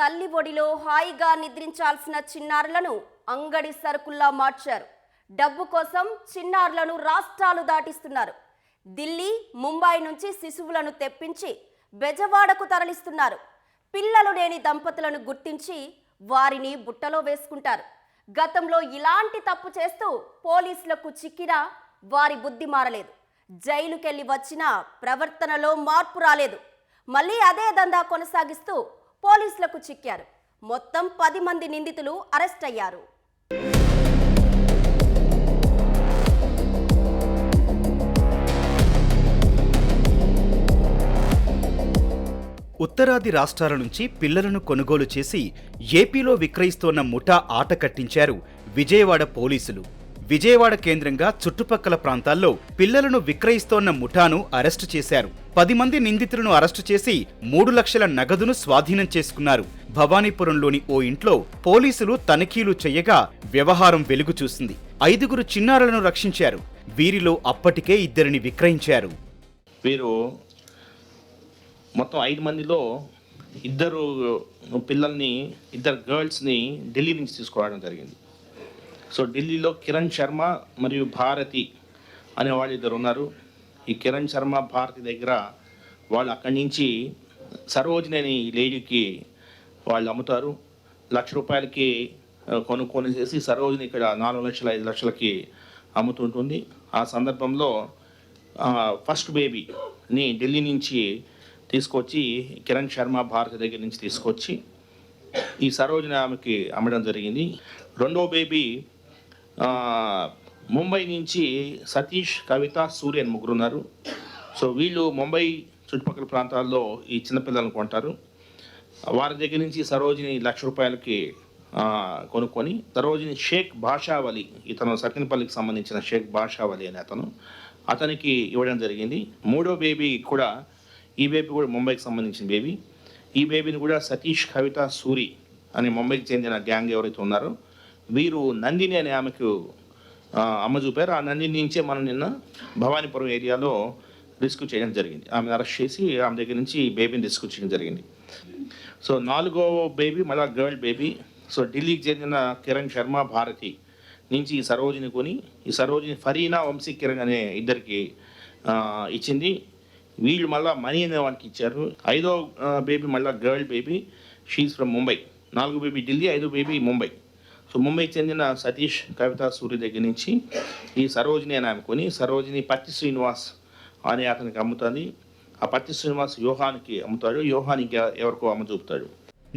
తల్లి ఒడిలో హాయిగా నిద్రించాల్సిన చిన్నారులను అంగడి సరుకుల్లా మార్చారు. డబ్బు కోసం చిన్నారులను రాష్ట్రాలు దాటిస్తున్నారు. ఢిల్లీ, ముంబై నుంచి శిశువులను తెప్పించి బెజవాడకు తరలిస్తున్నారు. పిల్లలు లేని దంపతులను గుర్తించి వారిని బుట్టలో వేసుకుంటారు. గతంలో ఇలాంటి తప్పు చేస్తూ పోలీసులకు చిక్కినా వారి బుద్ధి మారలేదు. జైలుకెళ్లి వచ్చినా ప్రవర్తనలో మార్పు రాలేదు. మళ్ళీ అదే దందా కొనసాగిస్తూ పోలీసులకు చిక్కారు. మొత్తం 10 మంది నిందితులు అరెస్ట్ అయ్యారు. ఉత్తరాది రాష్ట్రాల నుంచి పిల్లలను కొనుగోలు చేసి ఏపీలో విక్రయిస్తోన్న ముఠా ఆట కట్టించారు విజయవాడ పోలీసులు. విజయవాడ కేంద్రంగా చుట్టుపక్కల ప్రాంతాల్లో పిల్లలను విక్రయిస్తోన్న ముఠాను అరెస్టు చేశారు. 10 మంది నిందితులను అరెస్టు చేసి 3 లక్షల నగదును స్వాధీనం చేసుకున్నారు. భవానీపురంలోని ఓ ఇంట్లో పోలీసులు తనిఖీలు చేయగా వ్యవహారం వెలుగు చూసింది. 5 చిన్నారులను రక్షించారు. వీరిలో అప్పటికే 2 విక్రయించారు. వీరు మొత్తం 5 మందిలో 2 పిల్లల్ని 2 గర్ల్స్ని ఢిల్లీ నుంచి తీసుకురావడం జరిగింది. సో ఢిల్లీలో కిరణ్ శర్మ మరియు భారతి అనే వాళ్ళు 2 ఉన్నారు. ఈ కిరణ్ శర్మ భారతి దగ్గర వాళ్ళు అక్కడి నుంచి సరోజిని అనే లేడీకి వాళ్ళు అమ్ముతారు. ₹1,00,000కి కొనుక్కొని చేసి సరోజిని ఇక్కడ 4 లక్షల 5 లక్షలకి అమ్ముతుంటుంది. ఆ సందర్భంలో ఫస్ట్ బేబీని ఢిల్లీ నుంచి తీసుకొచ్చి కిరణ్ శర్మ భారతి దగ్గర నుంచి తీసుకొచ్చి ఈ సరోజిని ఆమెకి అమ్మడం జరిగింది. రెండో బేబీ ముంబై నుంచి సతీష్, కవిత, సూర్య అని 3 ఉన్నారు. సో వీళ్ళు ముంబై చుట్టుపక్కల ప్రాంతాల్లో ఈ చిన్నపిల్లలను కొంటారు. వారి దగ్గర నుంచి సరోజిని ₹1,00,000కి కొనుక్కొని సరోజిని షేక్ భాషావలి, ఇతను సత్యనపల్లికి సంబంధించిన షేక్ భాషావలి అనే అతనికి ఇవ్వడం జరిగింది. మూడో బేబీ కూడా ఈ బేబీ కూడా ముంబైకి సంబంధించిన బేబీ. ఈ బేబీని కూడా సతీష్, కవిత, సూరి అనే ముంబైకి చెందిన గ్యాంగ్ ఎవరైతే ఉన్నారో వీరు నందిని అనే ఆమెకు అమ్మ చూపారు. ఆ నందిని నుంచే మనం నిన్న భవానీపురం ఏరియాలో రెస్క్యూ చేయడం జరిగింది. ఆమెను అరెస్ట్ చేసి ఆమె దగ్గర నుంచి బేబీని రెస్క్యూ చేయడం జరిగింది. సో 4వ బేబీ మళ్ళీ గర్ల్ బేబీ. సో ఢిల్లీకి చెందిన కిరణ్ శర్మ భారతి నుంచి ఈ సరోజిని కొని ఈ సరోజిని ఫరీనా, వంశీ కిరణ్ అనే 2కి ఇచ్చింది. వీళ్ళు మళ్ళీ మనీ అనే వానికి ఇచ్చారు. 5వ బేబీ మళ్ళీ girl baby, she is from Mumbai. 4వ బేబీ ఢిల్లీ, 5వ బేబీ ముంబై. సో ముంబైకి చెందిన సతీష్, కవిత, సూర్య దగ్గర నుంచి ఈ సరోజిని అని ఆమె సరోజిని పత్తి శ్రీనివాస్ అనే అతనికి అమ్ముతుంది. ఆ పత్తి శ్రీనివాస్ యోహానికి అమ్ముతాడు. యోహానికి ఎవరికో అమ్మ చూపుతాడు.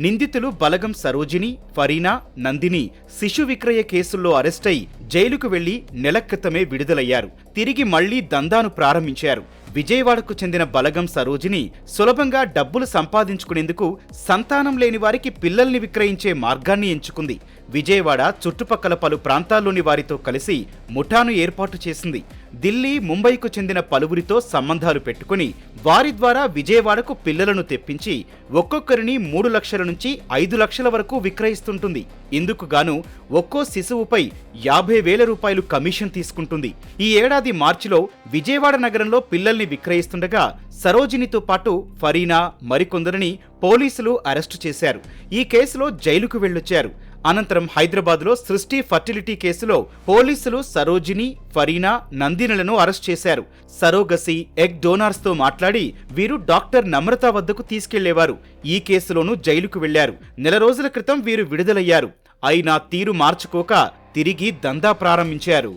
నిందితులు బలగం సరోజిని, ఫరీనా, నందిని శిశు విక్రయ కేసుల్లో అరెస్టై జైలుకు వెళ్లి నెల క్రితమే విడుదలయ్యారు. తిరిగి మళ్లీ దందాను ప్రారంభించారు. విజయవాడకు చెందిన బలగం సరోజిని సులభంగా డబ్బులు సంపాదించుకునేందుకు సంతానం లేని వారికి పిల్లల్ని విక్రయించే మార్గాన్ని ఎంచుకుంది. విజయవాడ చుట్టుపక్కల పలు ప్రాంతాల్లోని వారితో కలిసి ముఠాను ఏర్పాటు చేసింది. ఢిల్లీ, ముంబైకు చెందిన పలువురితో సంబంధాలు పెట్టుకుని వారి ద్వారా విజయవాడకు పిల్లలను తెప్పించి ఒక్కొక్కరిని 3 లక్షల నుంచి 5 లక్షల వరకు విక్రయిస్తుంటుంది. ఇందుకు గాను ఒక్కో శిశువుపై ₹50,000 కమిషన్ తీసుకుంటుంది. ఈ ఏడాది మార్చిలో విజయవాడ నగరంలో పిల్లల్ని విక్రయిస్తుండగా సరోజినితో పాటు ఫరీనా, మరికొందరిని పోలీసులు అరెస్టు చేశారు. ఈ కేసులో జైలుకు వెళ్లొచ్చారు. అనంతరం హైదరాబాద్లో సృష్టి ఫర్టిలిటీ కేసులో పోలీసులు సరోజిని, ఫరీనా, నందినులను అరెస్ట్ చేశారు. సరోగసి, ఎగ్ డోనార్స్తో మాట్లాడి వీరు డాక్టర్ నమ్రత వద్దకు తీసుకెళ్లేవారు. ఈ కేసులోనూ జైలుకు వెళ్లారు. నెల రోజుల క్రితం వీరు విడుదలయ్యారు. అయినా తీరు మార్చుకోక తిరిగి దందా ప్రారంభించారు.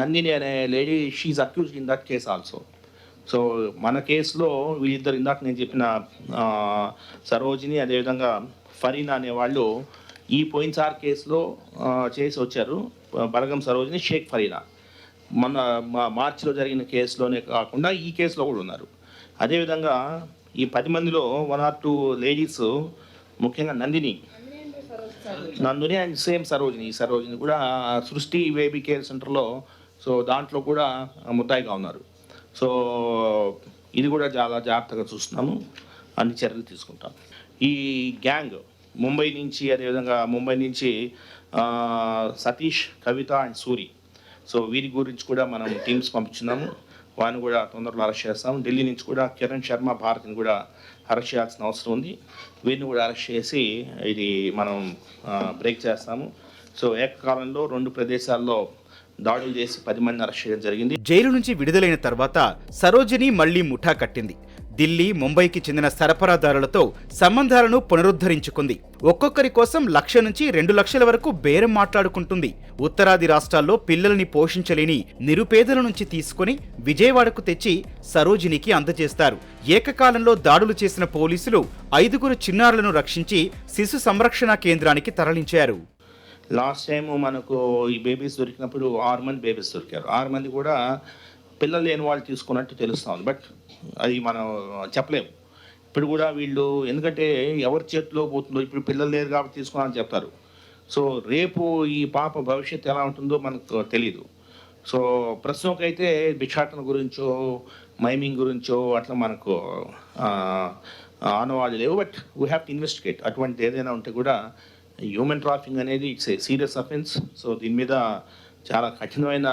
నందిని అనే lady she is accused in that case also. So మన కేసులో వీళ్ళిద్దరు ఇందాక నేను చెప్పిన సరోజిని అదేవిధంగా ఫరీనా అనే వాళ్ళు ఈ పోయినసారి కేసులో చేసి వచ్చారు. బలగం సరోజిని, షేక్ ఫరీనా మన మార్చిలో జరిగిన కేసులోనే కాకుండా ఈ కేసులో కూడా ఉన్నారు. అదేవిధంగా ఈ 10 మందిలో 1 or 2 లేడీస్, ముఖ్యంగా నందిని అండ్ సేమ్ సరోజిని కూడా సృష్టి బేబీ కేర్ సెంటర్లో సో దాంట్లో కూడా ముద్దాయిగా ఉన్నారు. సో ఇది కూడా చాలా జాగ్రత్తగా చూస్తున్నాము, అన్ని చర్యలు తీసుకుంటాం. ఈ గ్యాంగ్ ముంబై నుంచి సతీష్, కవిత అండ్ సూరి, సో వీరి గురించి కూడా మనం టీమ్స్ పంపించున్నాము. వారిని కూడా తొందరలో అరెస్ట్ చేస్తాం. ఢిల్లీ నుంచి కూడా కిరణ్ శర్మ, భారతిని కూడా అరెస్ట్ చేయాల్సిన అవసరం ఉంది. వీరిని కూడా అరెస్ట్ చేసి ఇది మనం బ్రేక్ చేస్తాము. సో ఏకకాలంలో 2 ప్రదేశాల్లో దాడులు చేసి 10 మందిని అరెస్ట్ చేయడం జరిగింది. జైలు నుంచి విడుదలైన తర్వాత సరోజిని మళ్లీ ముఠా కట్టింది. ఢిల్లీ, ముంబైకి చెందిన సరఫరాదారులతో సంబంధాలను పునరుద్ధరించుకుంది. ఒక్కొక్కరి కోసం 1,00,000 నుంచి 2 లక్షల వరకు బేరం మాట్లాడుకుంటుంది. ఉత్తరాది రాష్ట్రాల్లో పిల్లల్ని పోషించలేని నిరుపేదల నుంచి తీసుకుని విజయవాడకు తెచ్చి సరోజినికి అందజేస్తారు. ఏకకాలంలో దాడులు చేసిన పోలీసులు 5 చిన్నారులను రక్షించి శిశు సంరక్షణ కేంద్రానికి తరలించారు. లాస్ట్ టైం మనకు ఈ బేబీస్ దొరికినప్పుడు 6 మంది బేబీస్ దొరికారు. 6 మంది కూడా పిల్లలు లేని వాళ్ళు తీసుకున్నట్టు తెలుస్తూ ఉంది. బట్ అది మనం చెప్పలేము. ఇప్పుడు కూడా వీళ్ళు ఎందుకంటే ఎవరి చేతిలో పోతుందో, ఇప్పుడు పిల్లలు లేరు కాబట్టి తీసుకున్నామని చెప్తారు. సో రేపు ఈ పాప భవిష్యత్తు ఎలా ఉంటుందో మనకు తెలియదు. సో ప్రస్తుతానికైతే భిక్షాటన గురించో, మైమింగ్ గురించో అట్లా మనకు ఆనవాళ్ళు లేవు. But we have to investigate. అటువంటి ఏదైనా ఉంటే కూడా హ్యూమన్ ట్రాఫికింగ్ అనేది it's a serious offence. So దీని మీద చాలా కఠినమైన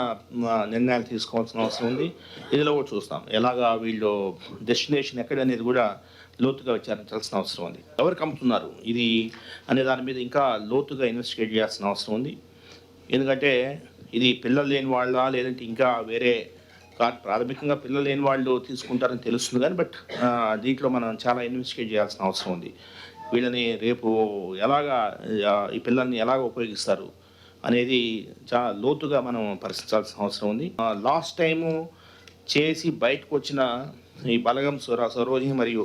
నిర్ణయాలు తీసుకోవాల్సిన అవసరం ఉంది. ఇదిలో కూడా చూస్తాం ఎలాగా వీళ్ళు డెస్టినేషన్ ఎక్కడనేది కూడా లోతుగా విచారించాల్సిన అవసరం ఉంది. ఎవరికి అమ్ముతున్నారు ఇది అనే దాని మీద ఇంకా లోతుగా ఇన్వెస్టిగేట్ చేయాల్సిన అవసరం ఉంది. ఎందుకంటే ఇది పిల్లలు లేని వాళ్ళ, లేదంటే ఇంకా వేరే ప్రాథమికంగా పిల్లలు లేని వాళ్ళు తీసుకుంటారని తెలుస్తుంది కానీ బట్ దీంట్లో మనం చాలా ఇన్వెస్టిగేట్ చేయాల్సిన అవసరం ఉంది. వీళ్ళని రేపు ఎలాగా ఈ పిల్లల్ని ఎలాగ ఉపయోగిస్తారు అనేది చాలా లోతుగా మనం పరిశీలించాల్సిన అవసరం ఉంది. లాస్ట్ టైము చేసి బయటకు వచ్చిన ఈ బలగం సరోజిని మరియు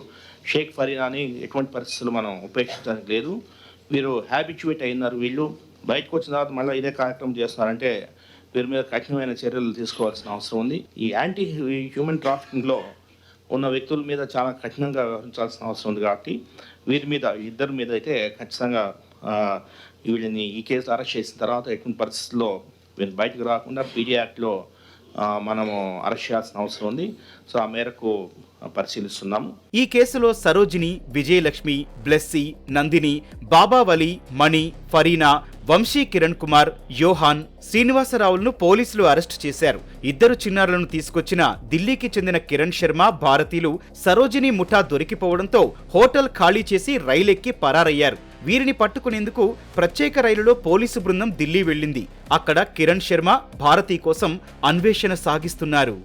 షేక్ ఫరీనాని ఎటువంటి పరిస్థితులు మనం ఉపేక్షించడానికి లేదు. వీరు హ్యాబిచ్యువేట్ అయినారు. వీళ్ళు బయటకు వచ్చిన తర్వాత మళ్ళీ ఇదే కార్యక్రమం చేస్తున్నారంటే వీరి మీద కఠినమైన చర్యలు తీసుకోవాల్సిన అవసరం ఉంది. ఈ యాంటీ హ్యూమన్ ట్రాఫికింగ్లో ఉన్న వ్యక్తుల మీద చాలా కఠినంగా వ్యవహరించాల్సిన అవసరం ఉంది. కాబట్టి వీరి మీద, ఇద్దరి మీద అయితే ఖచ్చితంగా వీళ్ళని ఈ కేసు అరెస్ట్ చేసిన తర్వాత ఎటువంటి పరిస్థితుల్లో వీళ్ళు బయటకు రాకుండా పీడీ యాక్ట్లో మనము అరెస్ట్ చేయాల్సిన అవసరం ఉంది. సో ఆ మేరకు పరిశీలిస్తున్నాము. ఈ కేసులో సరోజిని, విజయలక్ష్మి, బ్లెస్సీ, నందిని, బాబావలి, మణి, ఫరీనా, వంశీ కిరణ్ కుమార్, యోహాన్, శ్రీనివాసరావులను పోలీసులు అరెస్టు చేశారు. 2 చిన్నారులను తీసుకొచ్చిన ఢిల్లీకి చెందిన కిరణ్ శర్మ, భారతీలు సరోజిని ముఠా దొరికిపోవడంతో హోటల్ ఖాళీ చేసి రైలెక్కి పరారయ్యారు. వీరిని పట్టుకునేందుకు ప్రత్యేక రైలులో పోలీసు బృందం ఢిల్లీ వెళ్ళింది. అక్కడ కిరణ్ శర్మ, భారతీ కోసం అన్వేషణ సాగిస్తున్నారు.